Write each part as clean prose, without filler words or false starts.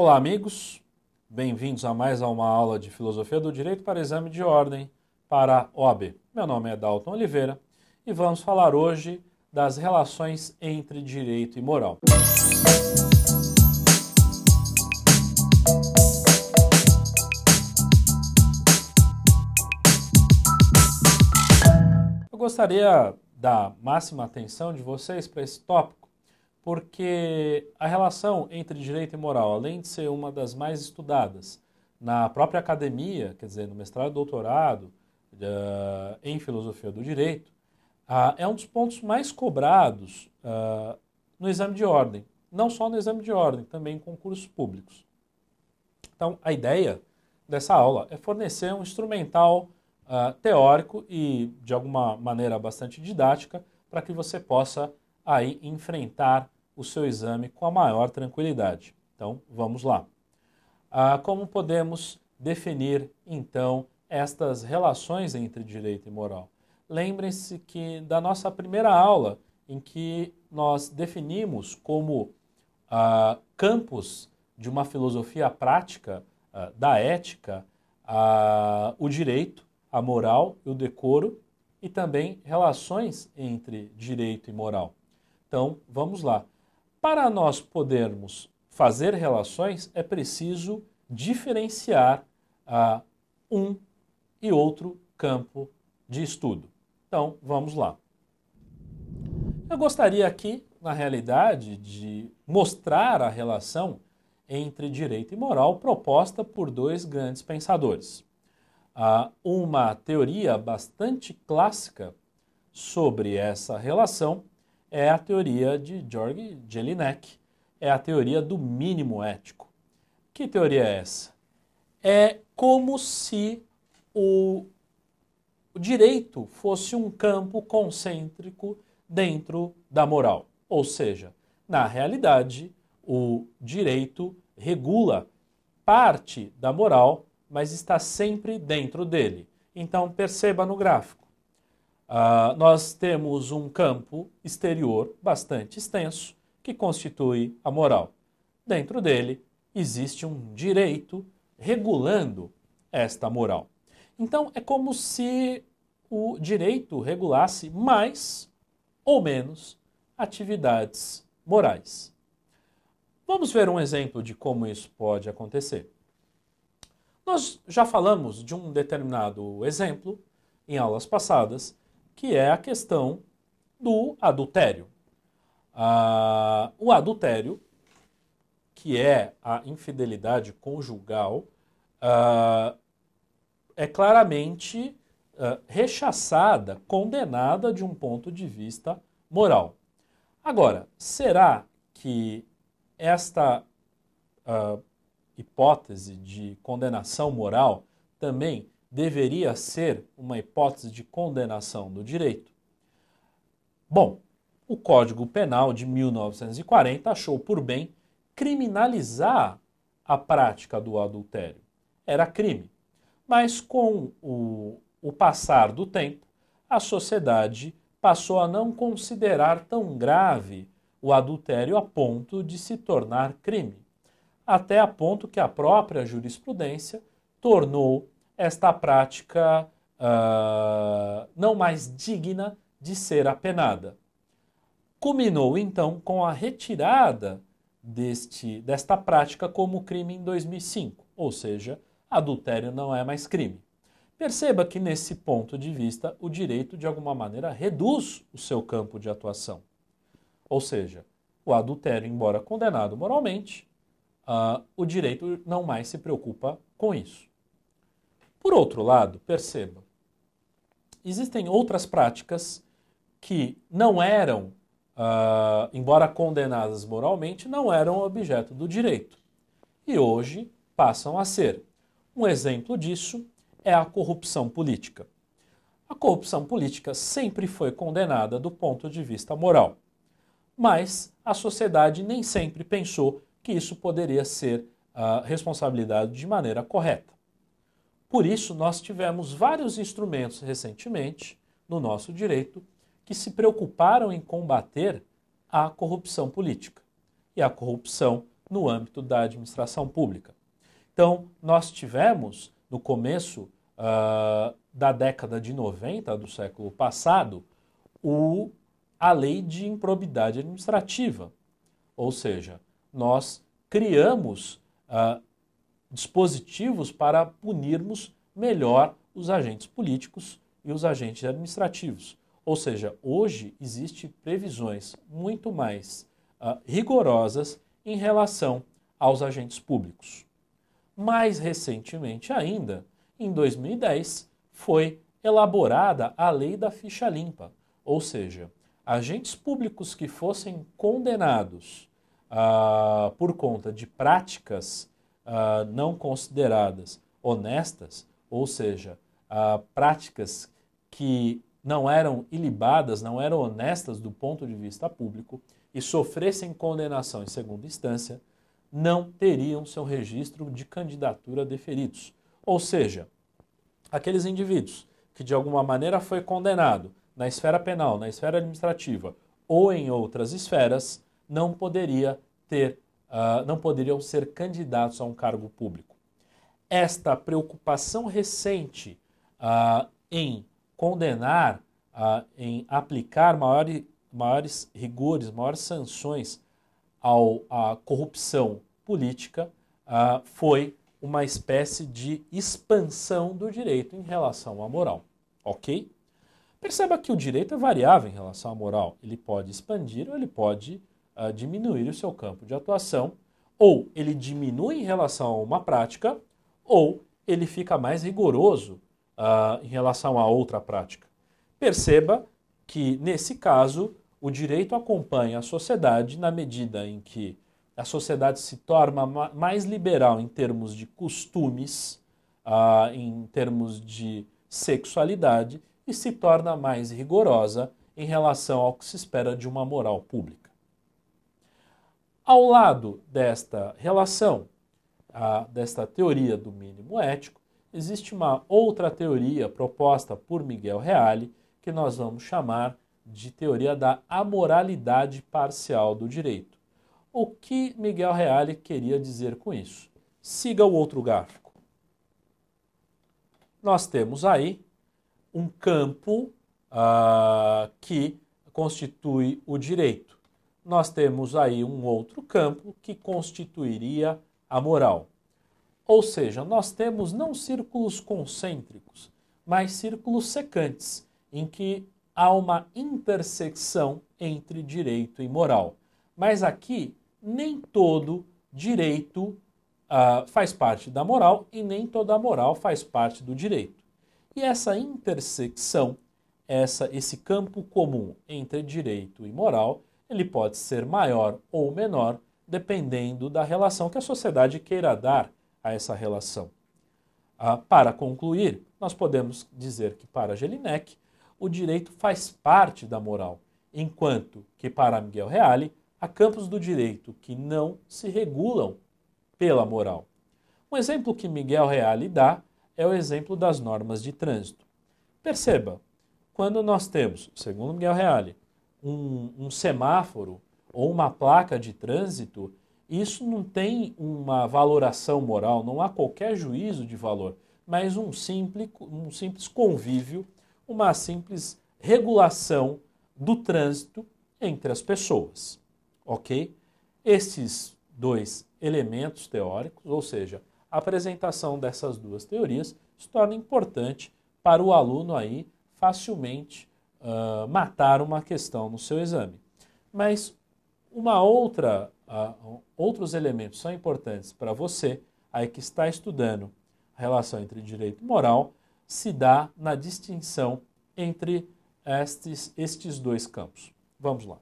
Olá, amigos. Bem-vindos a mais uma aula de Filosofia do Direito para Exame de Ordem para a OAB. Meu nome é Dalton Oliveira e vamos falar hoje das relações entre direito e moral. Eu gostaria da máxima atenção de vocês para esse tópico, porque a relação entre direito e moral, além de ser uma das mais estudadas na própria academia, quer dizer, no mestrado e doutorado em filosofia do direito, é um dos pontos mais cobrados no exame de ordem. Não só no exame de ordem, também em concursos públicos. Então, a ideia dessa aula é fornecer um instrumental teórico e, de alguma maneira, bastante didática, para que você possa aí enfrentar o seu exame com a maior tranquilidade. Então, vamos lá. Como podemos definir, então, estas relações entre direito e moral? Lembrem-se que da nossa primeira aula, em que nós definimos como campos de uma filosofia prática da ética o direito, a moral e o decoro, e também relações entre direito e moral. Então, vamos lá. Para nós podermos fazer relações, é preciso diferenciar um e outro campo de estudo. Então, vamos lá. Eu gostaria aqui, na realidade, de mostrar a relação entre direito e moral proposta por dois grandes pensadores. Uma teoria bastante clássica sobre essa relação é a teoria de Georg Jelinek, é a teoria do mínimo ético. Que teoria é essa? É como se o direito fosse um campo concêntrico dentro da moral. Ou seja, na realidade, o direito regula parte da moral, mas está sempre dentro dele. Então, perceba no gráfico. Nós temos um campo exterior bastante extenso que constitui a moral. Dentro dele existe um direito regulando esta moral. Então é como se o direito regulasse mais ou menos atividades morais. Vamos ver um exemplo de como isso pode acontecer. Nós já falamos de um determinado exemplo em aulas passadas, que é a questão do adultério. O adultério, que é a infidelidade conjugal, é claramente rechaçada, condenada de um ponto de vista moral. Agora, será que esta hipótese de condenação moral também deveria ser uma hipótese de condenação do direito? Bom, o Código Penal de 1940 achou por bem criminalizar a prática do adultério. Era crime. Mas com o passar do tempo, a sociedade passou a não considerar tão grave o adultério a ponto de se tornar crime. Até a ponto que a própria jurisprudência tornou esta prática não mais digna de ser apenada. Culminou, então, com a retirada desta prática como crime em 2005, ou seja, adultério não é mais crime. Perceba que, nesse ponto de vista, o direito, de alguma maneira, reduz o seu campo de atuação. Ou seja, o adultério, embora condenado moralmente, o direito não mais se preocupa com isso. Por outro lado, perceba, existem outras práticas que não eram, embora condenadas moralmente, não eram objeto do direito. E hoje passam a ser. Um exemplo disso é a corrupção política. A corrupção política sempre foi condenada do ponto de vista moral, mas a sociedade nem sempre pensou que isso poderia ser responsabilidade de maneira correta. Por isso, nós tivemos vários instrumentos recentemente no nosso direito que se preocuparam em combater a corrupção política. E a corrupção no âmbito da administração pública. Então, nós tivemos, no começo da década de 90 do século passado, a lei de improbidade administrativa. Ou seja, nós criamos dispositivos para punirmos melhor os agentes políticos e os agentes administrativos. Ou seja, hoje existem previsões muito mais rigorosas em relação aos agentes públicos. Mais recentemente ainda, em 2010, foi elaborada a lei da ficha limpa, ou seja, agentes públicos que fossem condenados por conta de práticas não consideradas honestas, ou seja, práticas que não eram ilibadas, não eram honestas do ponto de vista público e sofressem condenação em segunda instância, não teriam seu registro de candidatura deferidos. Ou seja, aqueles indivíduos que de alguma maneira foi condenado na esfera penal, na esfera administrativa ou em outras esferas, não poderiam ser candidatos a um cargo público. Esta preocupação recente em condenar, em aplicar maiores rigores, maiores sanções à corrupção política, foi uma espécie de expansão do direito em relação à moral. Ok? Perceba que o direito é variável em relação à moral. Ele pode expandir ou ele pode diminuir o seu campo de atuação, ou ele diminui em relação a uma prática, ou ele fica mais rigoroso em relação a outra prática. Perceba que, nesse caso, o direito acompanha a sociedade na medida em que a sociedade se torna mais liberal em termos de costumes, em termos de sexualidade, e se torna mais rigorosa em relação ao que se espera de uma moral pública. Ao lado desta relação, desta teoria do mínimo ético, existe uma outra teoria proposta por Miguel Reale, que nós vamos chamar de teoria da amoralidade parcial do direito. O que Miguel Reale queria dizer com isso? Siga o outro gráfico. Nós temos aí um campo que constitui o direito. Nós temos aí um outro campo que constituiria a moral. Ou seja, nós temos não círculos concêntricos, mas círculos secantes, em que há uma intersecção entre direito e moral. Mas aqui, nem todo direito faz parte da moral e nem toda a moral faz parte do direito. E essa intersecção, esse campo comum entre direito e moral, ele pode ser maior ou menor, dependendo da relação que a sociedade queira dar a essa relação. Para concluir, nós podemos dizer que para Jelinek, o direito faz parte da moral, enquanto que para Miguel Reale, há campos do direito que não se regulam pela moral. Um exemplo que Miguel Reale dá é o exemplo das normas de trânsito. Perceba, quando nós temos, segundo Miguel Reale, um semáforo ou uma placa de trânsito, isso não tem uma valoração moral, não há qualquer juízo de valor, mas um simples convívio, uma simples regulação do trânsito entre as pessoas. Ok? Esses dois elementos teóricos, ou seja, a apresentação dessas duas teorias, se torna importante para o aluno aí facilmente matar uma questão no seu exame. Mas outros elementos são importantes para você aí que está estudando a relação entre direito e moral, se dá na distinção entre estes dois campos. Vamos lá.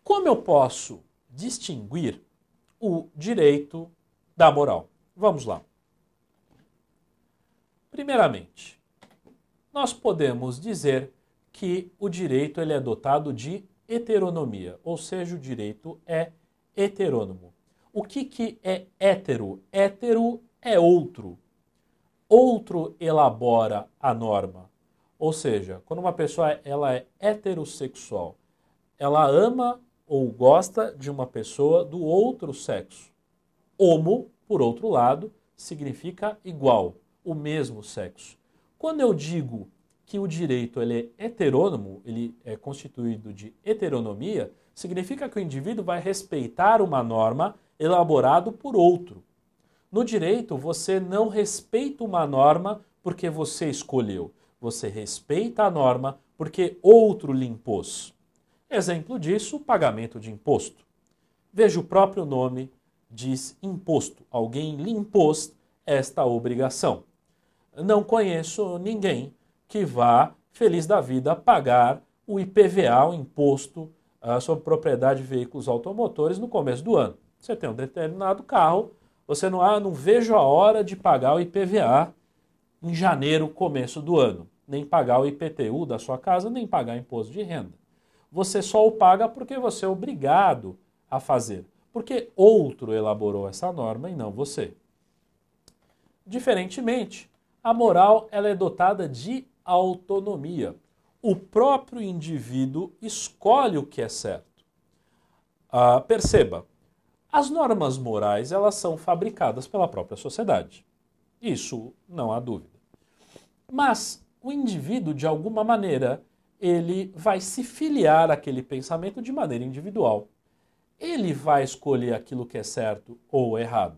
Como eu posso distinguir o direito da moral? Vamos lá. Primeiramente, nós podemos dizer que o direito ele é dotado de heteronomia, ou seja, o direito é heterônomo. O que é hétero? Hétero é outro. Outro elabora a norma. Ou seja, quando uma pessoa ela é heterossexual, ela ama ou gosta de uma pessoa do outro sexo. Homo, por outro lado, significa igual, o mesmo sexo. Quando eu digo que o direito ele é heterônomo, ele é constituído de heteronomia, significa que o indivíduo vai respeitar uma norma elaborada por outro. No direito, você não respeita uma norma porque você escolheu. Você respeita a norma porque outro lhe impôs. Exemplo disso, o pagamento de imposto. Veja, o próprio nome diz imposto. Alguém lhe impôs esta obrigação. Não conheço ninguém que vá, feliz da vida, pagar o IPVA, o Imposto sobre Propriedade de Veículos Automotores, no começo do ano. Você tem um determinado carro, você não vejo a hora de pagar o IPVA em janeiro, começo do ano. Nem pagar o IPTU da sua casa, nem pagar imposto de renda. Você só o paga porque você é obrigado a fazer. Porque outro elaborou essa norma e não você. Diferentemente, a moral ela é dotada de autonomia. O próprio indivíduo escolhe o que é certo. Perceba, as normas morais elas são fabricadas pela própria sociedade. Isso não há dúvida. Mas o indivíduo, de alguma maneira, ele vai se filiar àquele pensamento de maneira individual. Ele vai escolher aquilo que é certo ou errado.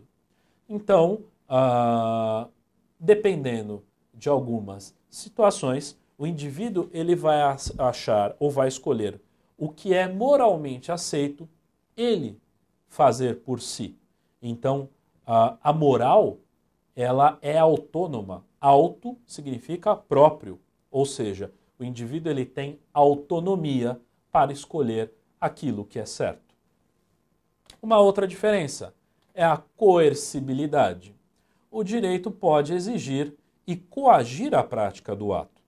Então, dependendo de algumas situações, o indivíduo ele vai achar ou vai escolher o que é moralmente aceito ele fazer por si. Então, a moral ela é autônoma. Auto significa próprio, ou seja, o indivíduo ele tem autonomia para escolher aquilo que é certo. Uma outra diferença é a coercibilidade. O direito pode exigir e coagir a prática do ato.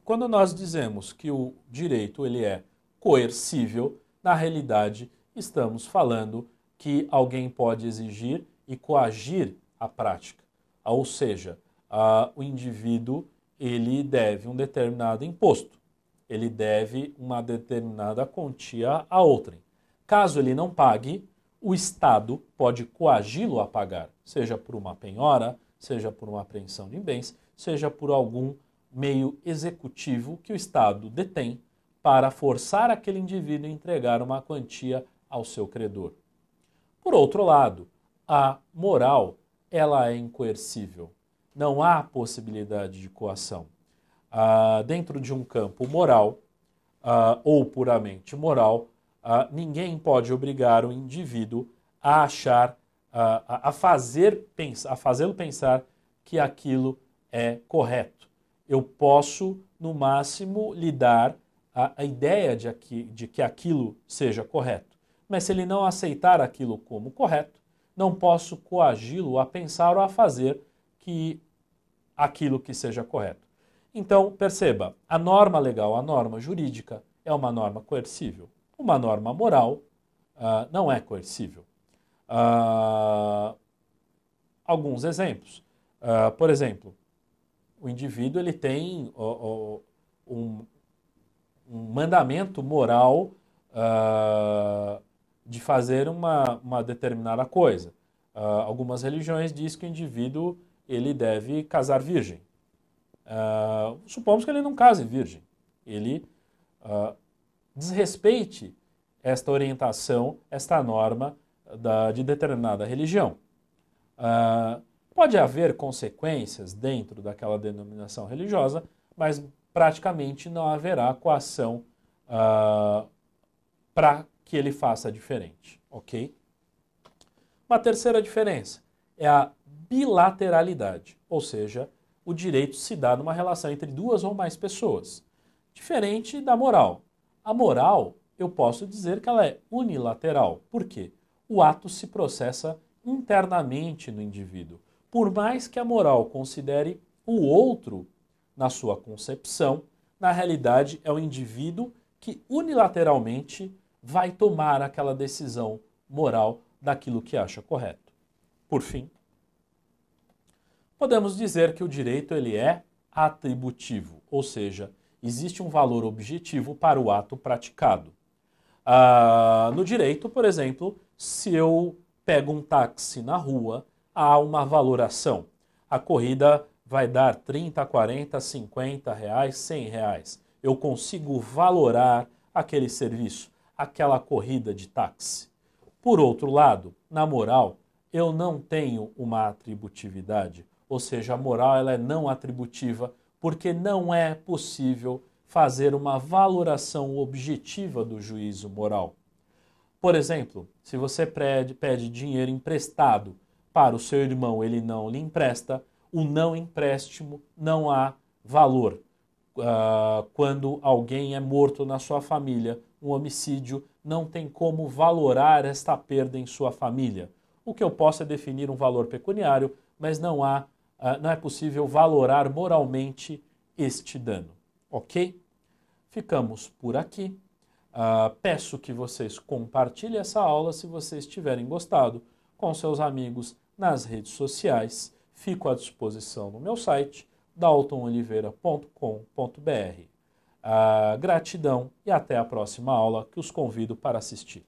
Quando nós dizemos que o direito ele é coercível, na realidade estamos falando que alguém pode exigir e coagir a prática. Ou seja, o indivíduo ele deve um determinado imposto, ele deve uma determinada quantia a outrem. Caso ele não pague, o Estado pode coagi-lo a pagar, seja por uma penhora, seja por uma apreensão de bens, seja por algum meio executivo que o Estado detém para forçar aquele indivíduo a entregar uma quantia ao seu credor. Por outro lado, a moral ela é incoercível. Não há possibilidade de coação. Dentro de um campo moral ou puramente moral, ninguém pode obrigar o indivíduo a achar, a fazê-lo pensar que aquilo é correto. Eu posso, no máximo, lhe dar a ideia de que aquilo seja correto. Mas se ele não aceitar aquilo como correto, não posso coagi-lo a pensar ou a fazer que aquilo que seja correto. Então, perceba, a norma legal, a norma jurídica é uma norma coercível. Uma norma moral não é coercível. Alguns exemplos. Por exemplo, o indivíduo ele tem um mandamento moral de fazer uma determinada coisa. Algumas religiões dizem que o indivíduo ele deve casar virgem. Supomos que ele não case virgem. Ele desrespeite esta orientação, esta norma de determinada religião. Pode haver consequências dentro daquela denominação religiosa, mas praticamente não haverá coação para que ele faça diferente, ok? Uma terceira diferença é a bilateralidade, ou seja, o direito se dá numa relação entre duas ou mais pessoas, diferente da moral. A moral, eu posso dizer que ela é unilateral. Por quê? O ato se processa internamente no indivíduo. Por mais que a moral considere o outro na sua concepção, na realidade é o indivíduo que unilateralmente vai tomar aquela decisão moral daquilo que acha correto. Por fim, podemos dizer que o direito ele é atributivo, ou seja, existe um valor objetivo para o ato praticado. No direito, por exemplo, se eu pego um táxi na rua, há uma valoração. A corrida vai dar 30, 40, 50 reais, 100 reais. Eu consigo valorar aquele serviço, aquela corrida de táxi. Por outro lado, na moral, eu não tenho uma atributividade, ou seja, a moral ela é não atributiva, porque não é possível fazer uma valoração objetiva do juízo moral. Por exemplo, se você pede dinheiro emprestado para o seu irmão, ele não lhe empresta, o não empréstimo não há valor. Quando alguém é morto na sua família, um homicídio, não tem como valorar esta perda em sua família. O que eu posso é definir um valor pecuniário, mas não é possível valorar moralmente este dano. Ok? Ficamos por aqui. Peço que vocês compartilhem essa aula se vocês tiverem gostado com seus amigos nas redes sociais. Fico à disposição no meu site, daltonoliveira.com.br. Gratidão e até a próxima aula que os convido para assistir.